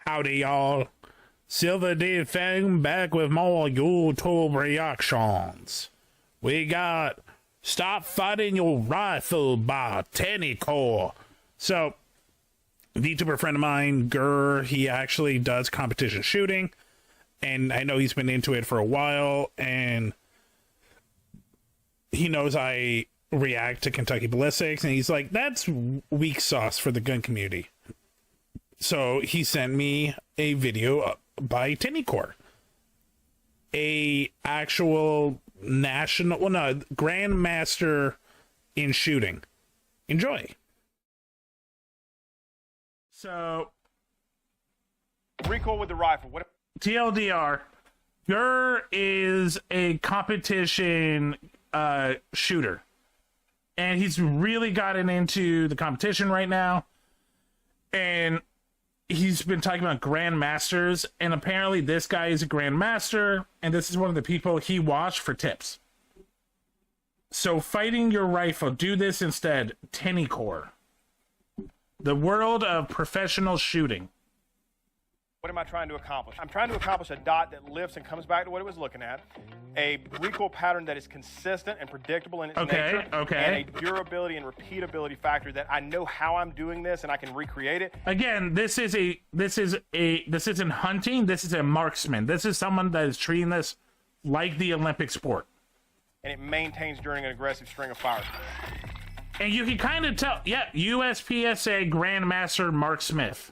Howdy, y'all. SilverDFanng back with more YouTube reactions. We got Stop Fighting Your Rifle by Tenicor. So, a VTuber friend of mine, Gurr, he actually does competition shooting. And I know he's been into it for a while. And he knows I react to Kentucky Ballistics. And he's like, that's weak sauce for the gun community. So he sent me a video by Tenicor, a actual national, well, no, grandmaster in shooting. Enjoy. So, recoil with the rifle. What? TLDR, Gurr is a competition shooter, and he's really gotten into the competition right now, and he's been talking about grandmasters, and apparently this guy is a grandmaster, and this is one of the people he watched for tips. So, fighting your rifle, do this instead. Tenicor, the world of professional shooting. What am I trying to accomplish? I'm trying to accomplish a dot that lifts and comes back to what it was looking at, a recoil pattern that is consistent and predictable in its nature, and a durability and repeatability factor that I know how I'm doing this and I can recreate it. Again, this isn't hunting. This is a marksman. This is someone that is treating this like the Olympic sport. And it maintains during an aggressive string of fire. And you can kind of tell, yeah, USPSA Grandmaster Mark Smith.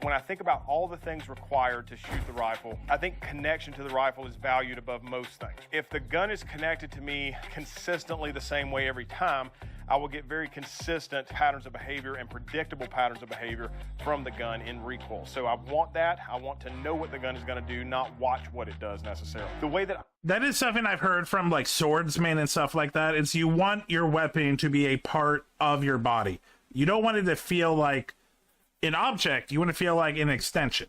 When I think about all the things required to shoot the rifle, I think connection to the rifle is valued above most things. If the gun is connected to me consistently the same way every time, I will get very consistent patterns of behavior and predictable patterns of behavior from the gun in recoil. So I want that. I want to know what the gun is going to do, not watch what it does necessarily. The way that is something I've heard from like swordsmen and stuff like that, is you want your weapon to be a part of your body. You don't want it to feel like an object. You want to feel like an extension.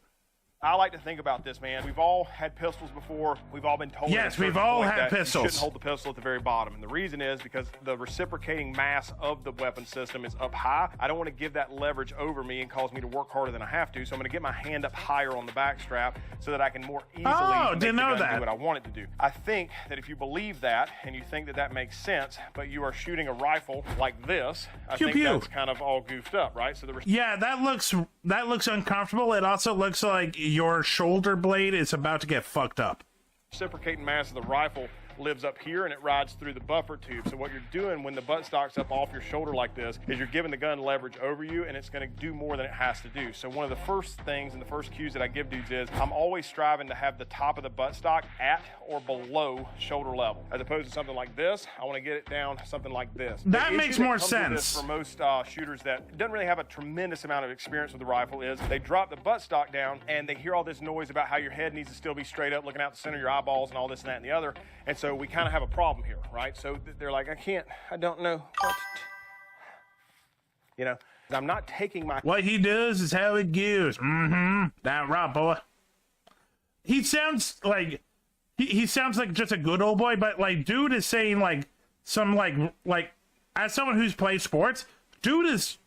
I like to think about this, man. We've all had pistols before. We've all been told. Yes, we've all had pistols. You shouldn't hold the pistol at the very bottom. And the reason is because the reciprocating mass of the weapon system is up high. I don't want to give that leverage over me and cause me to work harder than I have to. So I'm going to get my hand up higher on the back strap so that I can more easily make the gun do what I want it to do. I think that if you believe that and you think that that makes sense, but you are shooting a rifle like this, I think that's kind of all goofed up, right? So yeah, that looks uncomfortable. It also looks like your shoulder blade is about to get fucked up. Reciprocating mass of the rifle lives up here and it rides through the buffer tube. So what you're doing when the buttstock's up off your shoulder like this is you're giving the gun leverage over you, and it's going to do more than it has to do. So one of the first things and the first cues that I give dudes is I'm always striving to have the top of the buttstock at or below shoulder level. As opposed to something like this, I want to get it down something like this. That makes more sense. For most shooters that don't really have a tremendous amount of experience with the rifle is they drop the buttstock down and they hear all this noise about how your head needs to still be straight up, looking out the center of your eyeballs and all this and that and the other. And so we kind of have a problem here, right? So they're like, I don't know what, you know, I'm not taking my... What he does is how it goes. That right, boy. He sounds like, he sounds like just a good old boy, but like, dude is saying like, some like, as someone who's played sports, dude is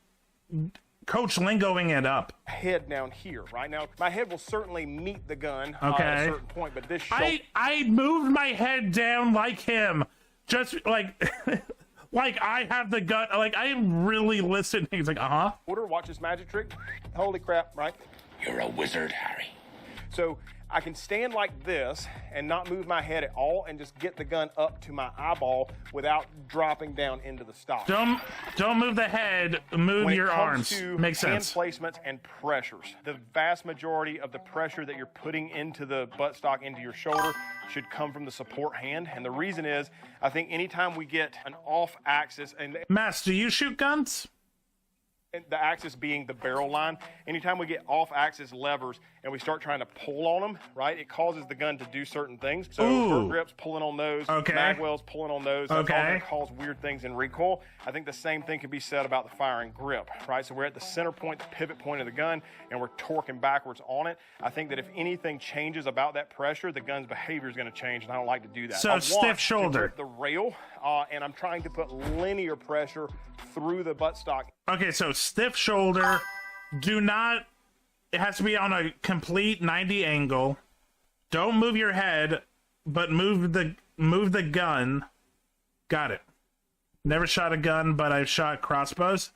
Coach Lingoing it up. Head down here, right? Now, my head will certainly meet the gun at a certain point, but this I moved my head down like him, just like, like I have the gun, like I am really listening. He's like, Watch this magic trick. Holy crap, right? You're a wizard, Harry. So I can stand like this and not move my head at all and just get the gun up to my eyeball without dropping down into the stock. Don't move the head, move your arms. Makes sense. Hand placements and pressures. The vast majority of the pressure that you're putting into the buttstock, into your shoulder, should come from the support hand. And the reason is, I think anytime we get an off axis, and Mass, do you shoot guns? The axis being the barrel line, anytime we get off-axis levers and we start trying to pull on them, right, it causes the gun to do certain things. So vert grips pulling on those, mag wells pulling on those, that's all going to cause weird things in recoil. I think the same thing can be said about the firing grip, right? So we're at the center point, the pivot point of the gun, and we're torquing backwards on it. I think that if anything changes about that pressure, the gun's behavior is going to change, and I don't like to do that. So stiff shoulder. The rail, and I'm trying to put linear pressure through the buttstock. Okay, so stiff shoulder. Do not It has to be on a complete 90 angle. Don't move your head, but move the gun. Got it. Never shot a gun, but I've shot crossbows.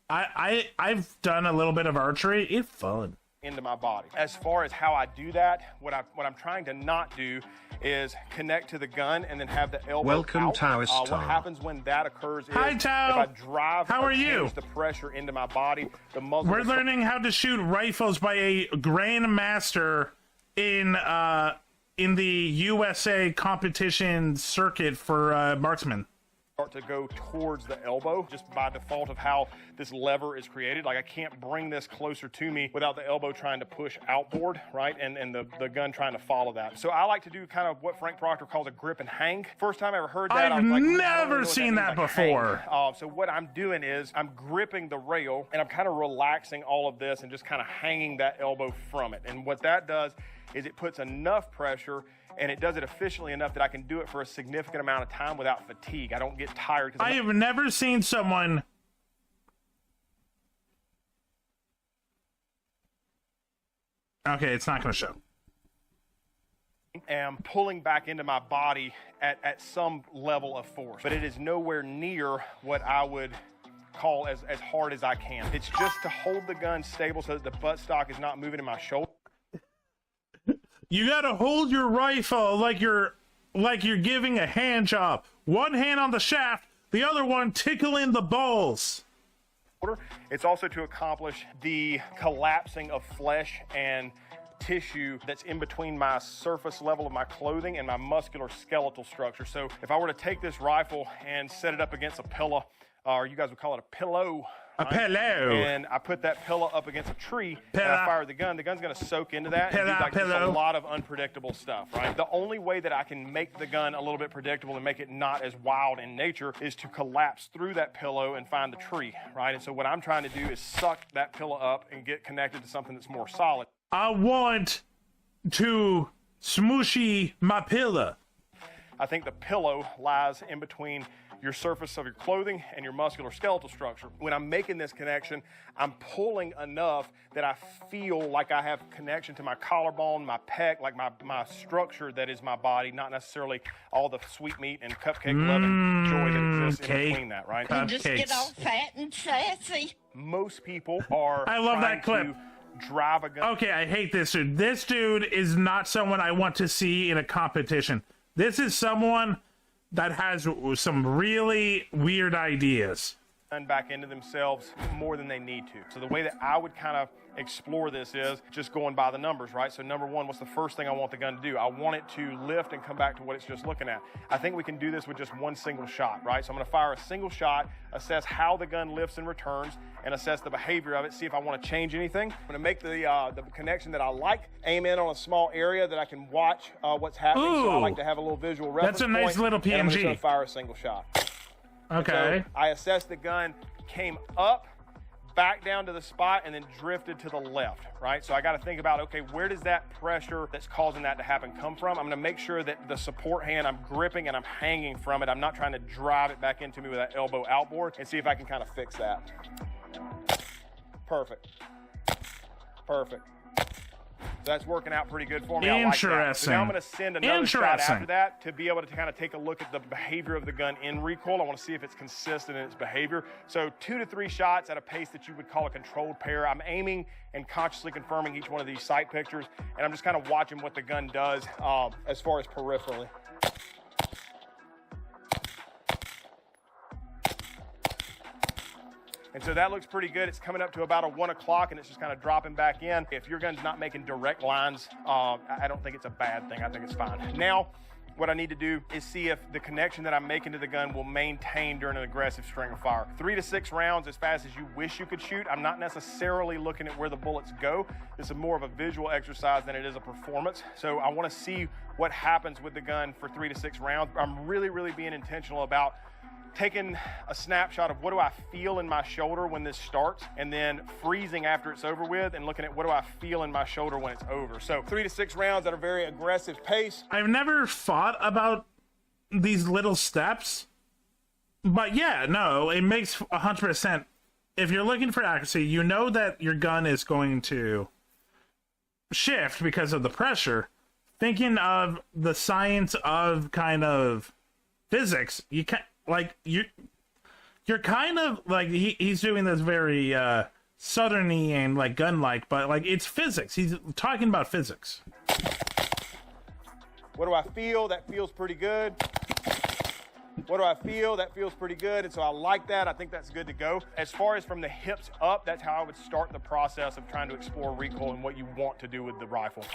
I've done a little bit of archery. It's fun. Into my body. As far as how I do that, what I'm trying to not do is connect to the gun and then have the elbow Welcome, out. Taoist. What happens when that occurs is Hi, Tao. if I drive How are you? change the pressure into my body, the muzzle. We're learning how to shoot rifles by a grandmaster in the USA competition circuit for marksmen. Start to go towards the elbow just by default of how this lever is created. Like I can't bring this closer to me without the elbow trying to push outboard, right? And the gun trying to follow that. So I like to do kind of what Frank Proctor calls a grip and hang. First time I ever heard that, I I've was like, never seen that before. So what I'm doing is I'm gripping the rail and I'm kind of relaxing all of this and just kind of hanging that elbow from it. And what that does is it puts enough pressure and it does it efficiently enough that I can do it for a significant amount of time without fatigue. I don't get tired. I have never seen someone... Okay, it's not going to show. Am pulling back into my body at some level of force, but it is nowhere near what I would call as hard as I can. It's just to hold the gun stable so that the buttstock is not moving in my shoulder. You gotta hold your rifle like you're giving a hand job. One hand on the shaft, the other one tickling the balls. It's also to accomplish the collapsing of flesh and tissue that's in between my surface level of my clothing and my muscular skeletal structure. So if I were to take this rifle and set it up against a pillow, or you guys would call it a pillow. A pillow. And I put that pillow up against a tree and I fire the gun's going to soak into that and do like just a lot of unpredictable stuff, right? The only way that I can make the gun a little bit predictable and make it not as wild in nature is to collapse through that pillow and find the tree, right? And so what I'm trying to do is suck that pillow up and get connected to something that's more solid. I want to smooshy my pillow. I think the pillow lies in between your surface of your clothing and your muscular skeletal structure. When I'm making this connection, I'm pulling enough that I feel like I have connection to my collarbone, my pec, like my structure that is my body, not necessarily all the sweet meat and cupcake loving joy that exists in between that, right? You just get all fat and sassy. Most people are I love that clip. Drive a gun. Okay, I hate this dude. This dude is not someone I want to see in a competition. This is someone that has some really weird ideas. And back into themselves more than they need to. So the way that I would kind of explore this is just going by the numbers, right? So number one, what's the first thing I want the gun to do? I want it to lift and come back to what it's just looking at. I think we can do this with just one single shot, right? So I'm gonna fire a single shot, assess how the gun lifts and returns, and assess the behavior of it, see if I wanna change anything. I'm gonna make the connection that I like, aim in on a small area that I can watch what's happening. Ooh, so I like to have a little visual reference that's a nice point, little PNG. And I'm just gonna fire a single shot. Okay. So I assessed the gun, came up, back down to the spot, and then drifted to the left, right? So I got to think about, okay, where does that pressure that's causing that to happen come from? I'm going to make sure that the support hand, I'm gripping and I'm hanging from it. I'm not trying to drive it back into me with that elbow outboard, and see if I can kind of fix that. Perfect. Perfect. So that's working out pretty good for me. Interesting. I like that. So now I'm going to send another shot after that to be able to kind of take a look at the behavior of the gun in recoil. I want to see if it's consistent in its behavior. So 2 to 3 shots at a pace that you would call a controlled pair. I'm aiming and consciously confirming each one of these sight pictures, and I'm just kind of watching what the gun does as far as peripherally. And so that looks pretty good. It's coming up to about a 1 o'clock, and it's just kind of dropping back in. If your gun's not making direct lines, I don't think it's a bad thing. I think it's fine. Now, what I need to do is see if the connection that I'm making to the gun will maintain during an aggressive string of fire. 3 to 6 rounds as fast as you wish you could shoot. I'm not necessarily looking at where the bullets go. This is more of a visual exercise than it is a performance. So I want to see what happens with the gun for 3 to 6 rounds. I'm really, really being intentional about taking a snapshot of what do I feel in my shoulder when this starts, and then freezing after it's over with and looking at what do I feel in my shoulder when it's over. So 3 to 6 rounds at a very aggressive pace. I've never thought about these little steps, but yeah, no, it makes 100%. If you're looking for accuracy, you know that your gun is going to shift because of the pressure. Thinking of the science of kind of physics, you can't you're kind of like he's doing this very southerny and like gun-like, but like it's physics. He's talking about physics. What do I feel? That feels pretty good. What do I feel? That feels pretty good. And so I like that. I think that's good to go. As far as from the hips up, that's how I would start the process of trying to explore recoil and what you want to do with the rifle.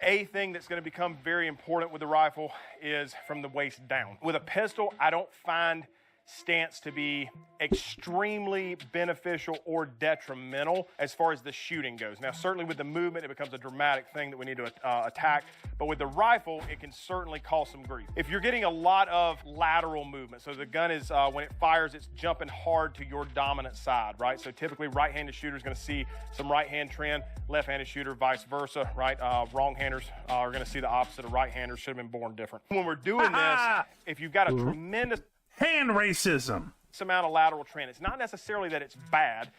A thing that's going to become very important with the rifle is from the waist down. With a pistol, I don't find stance to be extremely beneficial or detrimental as far as the shooting goes. Now, certainly with the movement, it becomes a dramatic thing that we need to attack. But with the rifle, it can certainly cause some grief. If you're getting a lot of lateral movement, so the gun is, when it fires, it's jumping hard to your dominant side, right? So typically, right-handed shooter is going to see some right-hand trend, left-handed shooter, vice versa, right? Wrong-handers are going to see the opposite of right-handers. Should have been born different. When we're doing this, if you've got a tremendous hand racism amount of lateral trend, it's not necessarily that it's bad.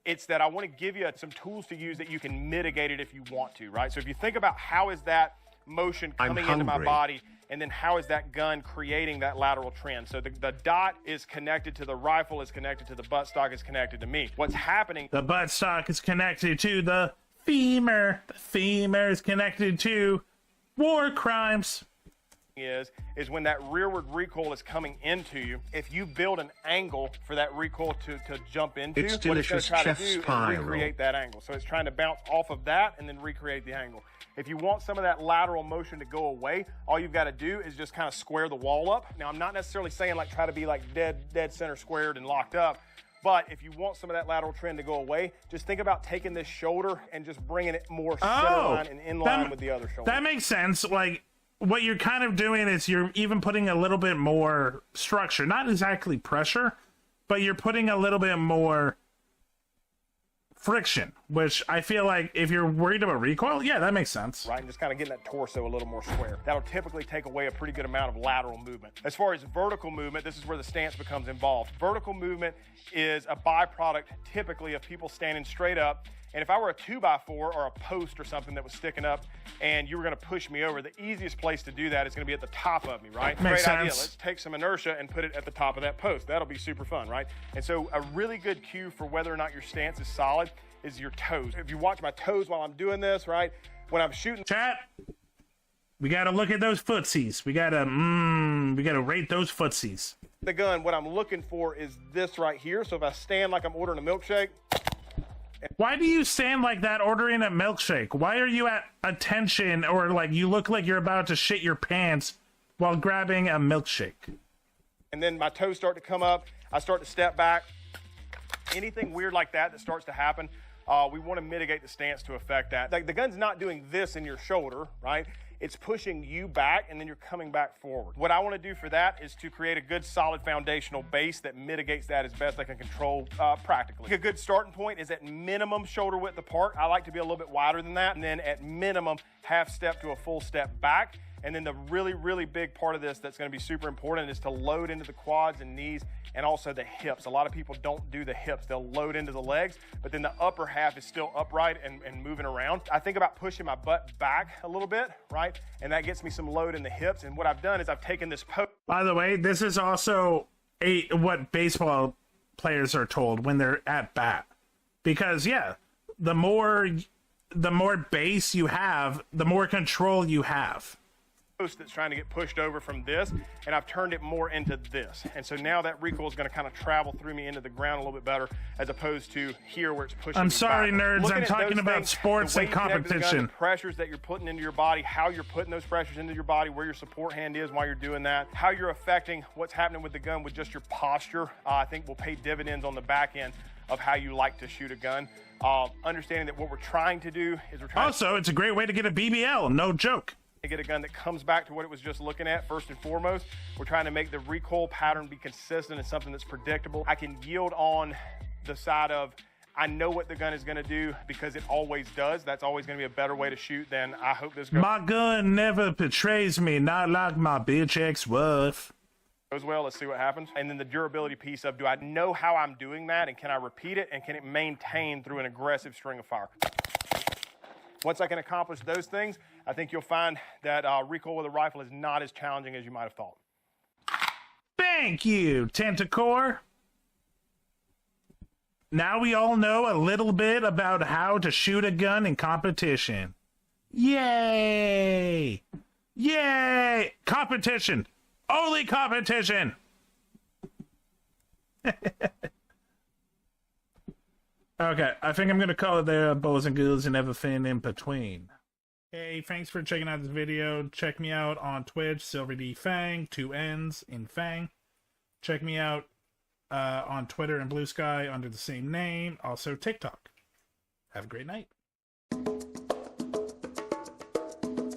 It's that I want to give you some tools to use that you can mitigate it if you want to, right? So if you think about how is that motion coming into my body, and then how is that gun creating that lateral trend? So the dot is connected to the rifle, is connected to the buttstock, is connected to me. What's happening? The buttstock is connected to the femur. The femur is connected to war crimes. Is when that rearward recoil is coming into you, if you build an angle for that recoil to jump into, what it's going to try to do is recreate that angle. So it's trying to bounce off of that and then recreate the angle. If you want some of that lateral motion to go away, all you've got to do is just kind of square the wall up. Now, I'm not necessarily saying like try to be like dead center squared and locked up, but if you want some of that lateral trend to go away, just think about taking this shoulder and just bringing it more center line and in line with the other shoulder. That makes sense. Like, what you're kind of doing is you're even putting a little bit more structure, not exactly pressure, but you're putting a little bit more friction, which I feel like if you're worried about recoil, yeah, that makes sense. Right, and just kind of getting that torso a little more square. That'll typically take away a pretty good amount of lateral movement. As far as vertical movement, this is where the stance becomes involved. Vertical movement is a byproduct typically of people standing straight up. And if I were a 2x4 or a post or something that was sticking up and you were going to push me over, the easiest place to do that is going to be at the top of me, right? Makes Great sense. idea. Let's take some inertia and put it at the top of that post. That'll be super fun, right? And so a really good cue for whether or not your stance is solid is your toes. If you watch my toes while I'm doing this, right? When I'm shooting. Chat, we got to look at those footsies. We got to rate those footsies. The gun, what I'm looking for is this right here. So if I stand like I'm ordering a milkshake. Why do you stand like that ordering a milkshake? Why are you at attention or like you look like you're about to shit your pants while grabbing a milkshake? And then my toes start to come up. I start to step back. Anything weird like that starts to happen, we want to mitigate the stance to affect that. Like the gun's not doing this in your shoulder, right? It's pushing you back and then you're coming back forward. What I want to do for that is to create a good solid foundational base that mitigates that as best I can control practically. A good starting point is at minimum shoulder width apart. I like to be a little bit wider than that. And then at minimum, half step to a full step back. And then the really, really big part of this that's going to be super important is to load into the quads and knees and also the hips. A lot of people don't do the hips. They'll load into the legs, but then the upper half is still upright and moving around. I think about pushing my butt back a little bit, right? And that gets me some load in the hips. And what I've done is I've taken this post. By the way, this is also what baseball players are told when they're at bat. Because, yeah, the more base you have, the more control you have. That's trying to get pushed over from this, and I've turned it more into this. And so now that recoil is going to kind of travel through me into the ground a little bit better, as opposed to here where it's pushing. I'm sorry, nerds. I'm talking about things, sports and competition. The pressures that you're putting into your body, how you're putting those pressures into your body, where your support hand is while you're doing that, how you're affecting what's happening with the gun with just your posture, I think will pay dividends on the back end of how you like to shoot a gun. Understanding that what we're trying to do is we're trying. Also, it's a great way to get a BBL. No joke. Get a gun that comes back to what it was just looking at first and foremost. We're trying to make the recoil pattern be consistent and something that's predictable. I can yield on the side of I know what the gun is going to do because it always does. That's always going to be a better way to shoot than I hope this goes. My gun never betrays me, not like my bitch ex-wife. Goes well, let's see what happens. And then the durability piece of do I know how I'm doing that and can I repeat it and can it maintain through an aggressive string of fire? Once I can accomplish those things, I think you'll find that recoil with a rifle is not as challenging as you might have thought. Thank you, Tenicor. Now we all know a little bit about how to shoot a gun in competition. Yay! Yay! Competition! Only competition! Okay, I think I'm going to call it there, boys and girls and everything in between. Hey, thanks for checking out this video. Check me out on Twitch, SilverDFanng, 2 N's in Fang. Check me out on Twitter and Blue Sky under the same name. Also TikTok. Have a great night.